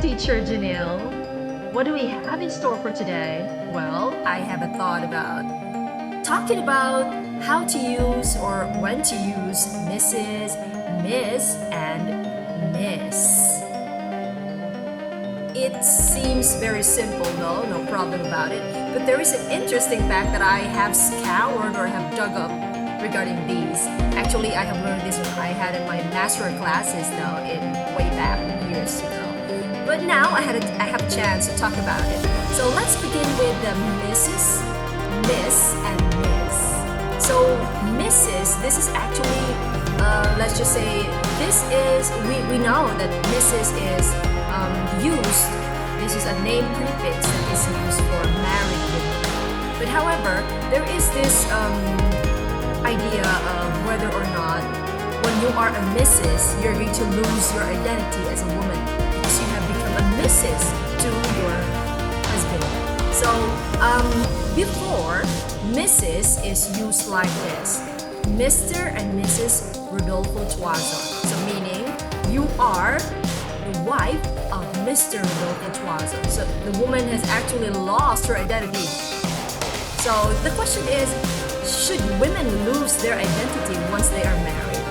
Teacher Janelle. What do we have in store for today? Well, I have a thought about talking about how to use or when to use Mrs., Miss, and Miss. It seems very simple, no problem about it. But there is an interesting fact that I have scoured or have dug up regarding these. Actually, I have learned this when I had in my master classes now in way back years ago. But now I have a chance to talk about it. So let's begin with the Mrs., Miss, and Miss. So Mrs., this is actually, let's just say, we know that Mrs. is used, this is a name prefix that is used for married women. But however, there is this idea of whether or not when you are a Mrs., you're going to lose your identity as a woman because you have become a Mrs. to your husband. So before, Mrs. is used like this: Mr. and Mrs. Rodolfo Tuazon. So meaning you are the wife of Mr. Rodolfo Tuazon. So the woman has actually lost her identity. So the question is, should women lose their identity once they are married?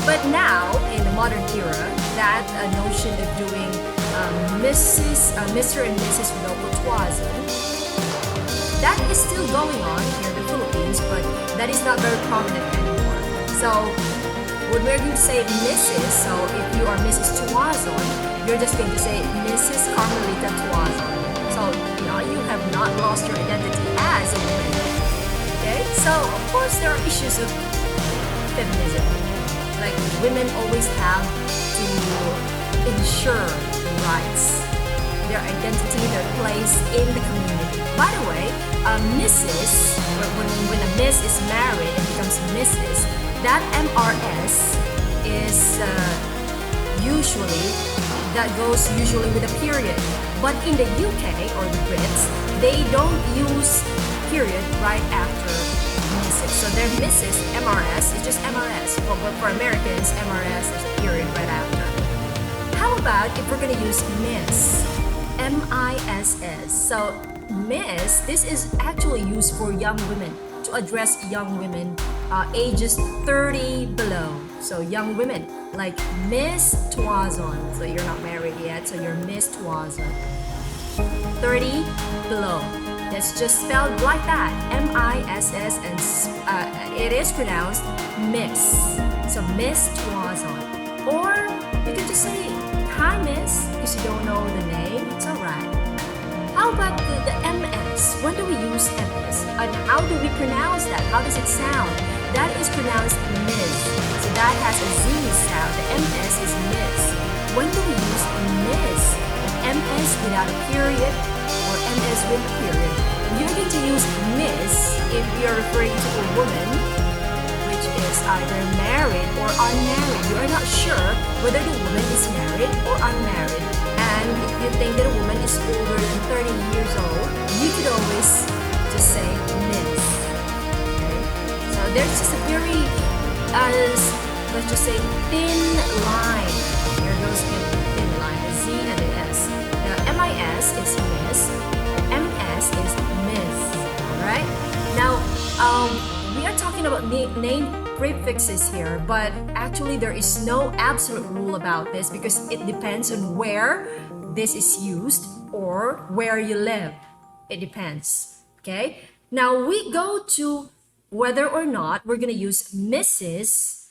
But now, in the modern era, that notion of doing Mr. and Mrs. Rodolfo Tuazon, that is still going on here in the Philippines, but that is not very prominent anymore. So when we're going to say Mrs., so if you are Mrs. Tuazon, you're just going to say Mrs. Carmelita Tuazon. So you have not lost your identity as a woman. Okay? So of course there are issues of feminism. Like women always have to ensure the rights, their identity, their place in the community. By the way, Mrs., when a Miss is married and becomes Mrs., that MRS is goes usually with a period. But in the UK or the Brits, they don't use period right after Mrs. So their Mrs. MRS is just MRS. But for Americans, MRS is a period right after. How about if we're going to use Miss? MISS. So Miss, this is actually used for young women, to address young women ages 30 below. So young women like Miss Tuazon. So you're not married yet, so you're Miss Tuazon. 30 below. It's just spelled like that, MISS, and it is pronounced Miss. So Miss Tuazon. Or you can just say, hi Miss, because you don't know the name, it's alright. How about the MS? When do we use MS? And how do we pronounce that? How does it sound? That is pronounced Ms. So that has a Z sound. The MS is Miss. When do we use Miss? MS without a period or MS with a period. You're going to use Miss if you're referring to a woman which is either married or unmarried. You are not sure whether the woman is married or unmarried. And if you think that a woman is older than 30 years old, you could always just say Miss. Okay? So there's just a very, let's just say, thin line. Here goes the thin line, the Z and the S. The MIS is Miss, MS is Miss. Alright? Now, we are talking about name prefixes here, but actually there is no absolute rule about this because it depends on where this is used or where you live. It depends. Okay? Now we go to whether or not we're going to use Mrs.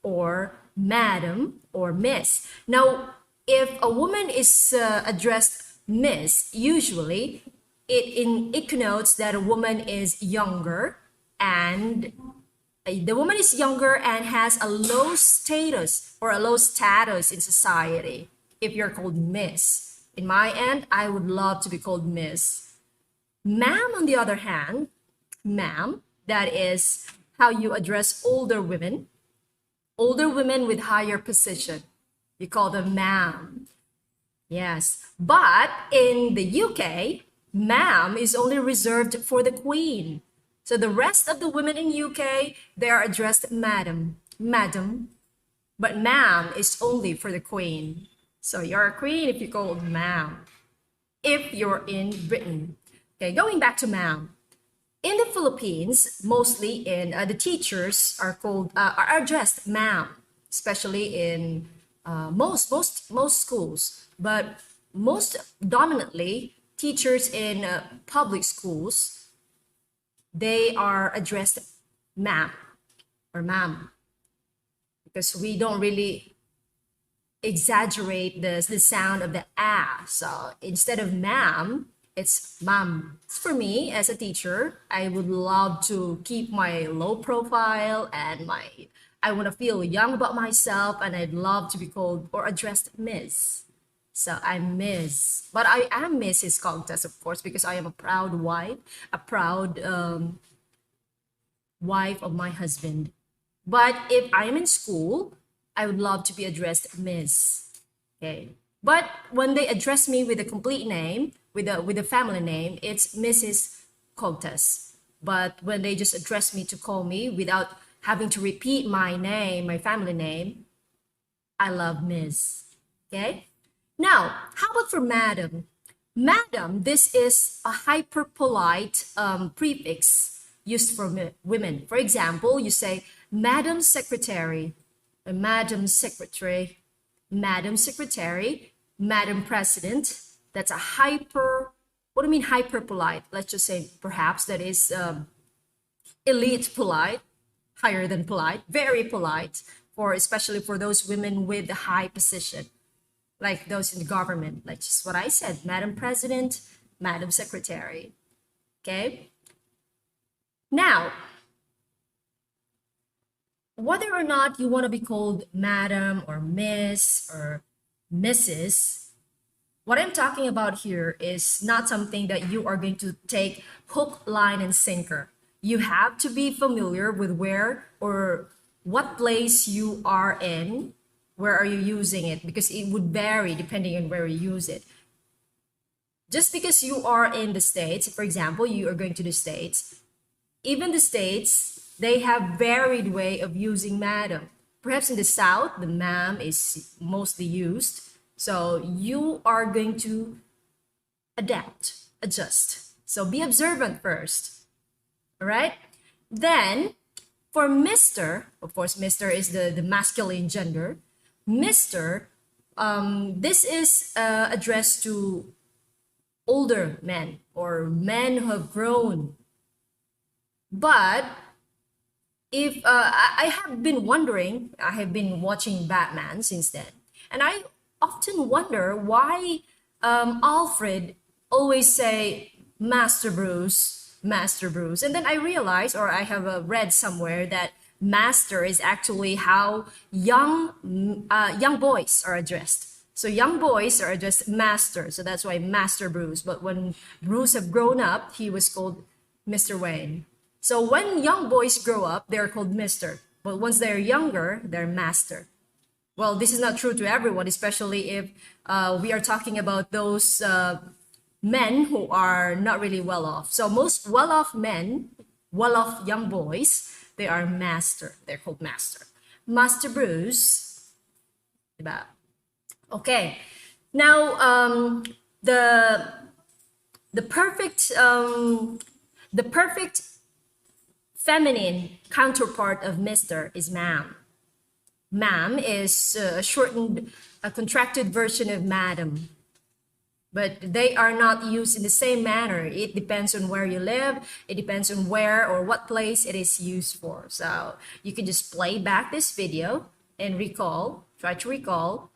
or Madam or Miss. Now, if a woman is addressed Miss, usually it connotes that a woman is younger, and the woman is younger and has a low status or a low status in society if you're called Miss. In my end, I would love to be called Miss. Ma'am, on the other hand, ma'am, that is how you address older women with higher position. You call them ma'am. Yes, but in the UK, ma'am is only reserved for the Queen. So the rest of the women in UK, they are addressed madam, madam. But ma'am is only for the Queen. So you're a queen if you're called ma'am. If you're in Britain. Okay, going back to ma'am. In the Philippines, mostly in the teachers are called are addressed ma'am, especially in most schools. But most dominantly, teachers in public schools, they are addressed ma'am or ma'am, because we don't really exaggerate the sound of the ah. So instead of ma'am, it's ma'am. For me as a teacher, I would love to keep my low profile and I want to feel young about myself, and I'd love to be called or addressed Miss. So I'm Miss, but I am Mrs. Cogtas, of course, because I am a proud wife, a proud wife of my husband. But if I am in school, I would love to be addressed Miss. Okay. But when they address me with a complete name, with a family name, it's Mrs. Cogtas. But when they just address me to call me without having to repeat my name, my family name, I love Ms. Okay. Now, how about for madam? Madam, this is a hyper polite prefix used for women. For example, you say Madam Secretary, Madam Secretary, Madam Secretary, Madam President. That's a hyper, what do you mean hyper polite? Let's just say perhaps that is elite polite, higher than polite, very polite, for especially for those women with the high position, like those in the government, like just what I said, Madam President, Madam Secretary. Okay. Now, whether or not you want to be called Madam or Miss or Mrs., what I'm talking about here is not something that you are going to take hook, line, and sinker. You have to be familiar with where or what place you are in, where are you using it, because it would vary depending on where you use it. Just because you are in the States, for example, you are going to the States, even the States, they have varied way of using madam. Perhaps in the South, the ma'am is mostly used. So you are going to adapt, adjust. So be observant first. All right? Then for Mr., of course, Mr. is the masculine gender. Mr., this is addressed to older men or men who have grown. But if I have been wondering, I have been watching Batman since then, and I often wonder why Alfred always say Master Bruce, Master Bruce. And then I realize, or I have read somewhere, that master is actually how young boys are addressed. So young boys are addressed master. So that's why Master Bruce. But when Bruce have grown up, he was called Mr. Wayne. So when young boys grow up, they're called Mr. But once they're younger, they're master. Well, this is not true to everyone, especially if we are talking about those men who are not really well off. So most well-off men, well-off young boys, they are master. They're called master. Master Bruce. Okay. Now, the perfect feminine counterpart of Mr. is ma'am. Ma'am is a shortened, a contracted version of madam. But they are not used in the same manner. It depends on where you live. It depends on where or what place it is used for. So you can just play back this video and try to recall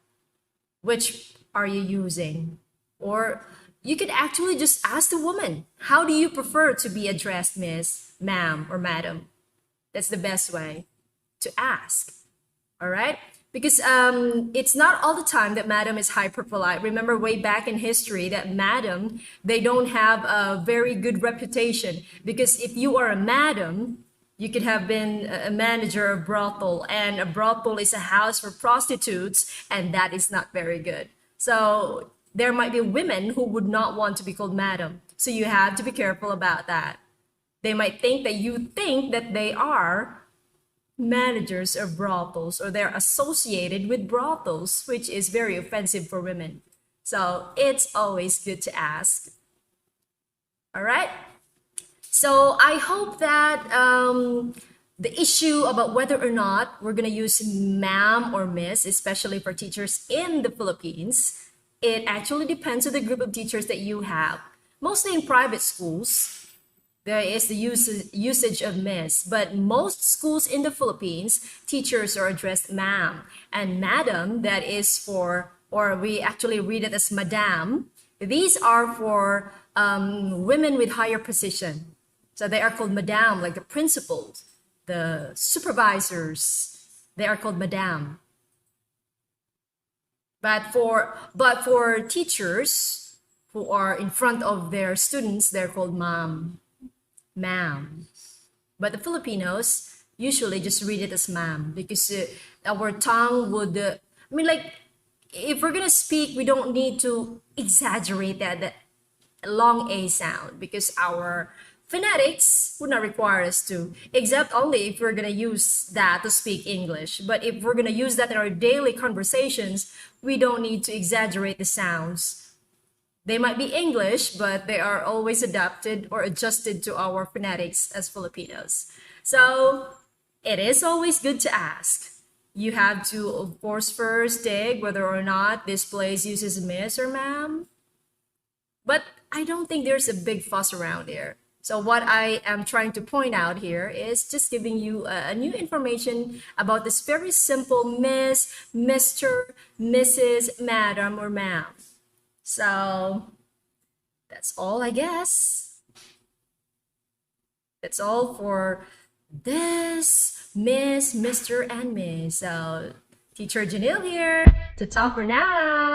which are you using. Or you could actually just ask the woman, how do you prefer to be addressed, miss, ma'am, or madam? That's the best way to ask. All right? Because it's not all the time that madam is hyper polite. Remember way back in history that madam, they don't have a very good reputation. Because if you are a madam, you could have been a manager of brothel, and a brothel is a house for prostitutes, and that is not very good. So there might be women who would not want to be called madam. So you have to be careful about that. They might think that you think that they are managers of brothels, or they're associated with brothels, which is very offensive for women. So it's always good to ask. All right. So I hope that the issue about whether or not we're going to use ma'am or miss, especially for teachers in the Philippines, it actually depends on the group of teachers that you have. Mostly in private schools, there is the usage of miss, but most schools in the Philippines, teachers are addressed ma'am. And madam, that is for, or we actually read it as madam, these are for women with higher position. So they are called madam, like the principals, the supervisors, they are called madam. But for teachers who are in front of their students, they're called ma'am. But the Filipinos usually just read it as ma'am because our tongue would, I mean, like, if we're gonna speak, we don't need to exaggerate that long A sound because our phonetics would not require us to, except only if we're gonna use that to speak English. But if we're gonna use that in our daily conversations, we don't need to exaggerate the sounds. They might be English, but they are always adapted or adjusted to our phonetics as Filipinos. So it is always good to ask. You have to, of course, first dig whether or not this place uses miss or ma'am. But I don't think there's a big fuss around here. So what I am trying to point out here is just giving you a new information about this very simple Miss, Mr., Mrs., Madam, or Ma'am. So that's all, I guess. That's all for this Miss, Mr., and Miss. So Teacher Janelle here to talk for now.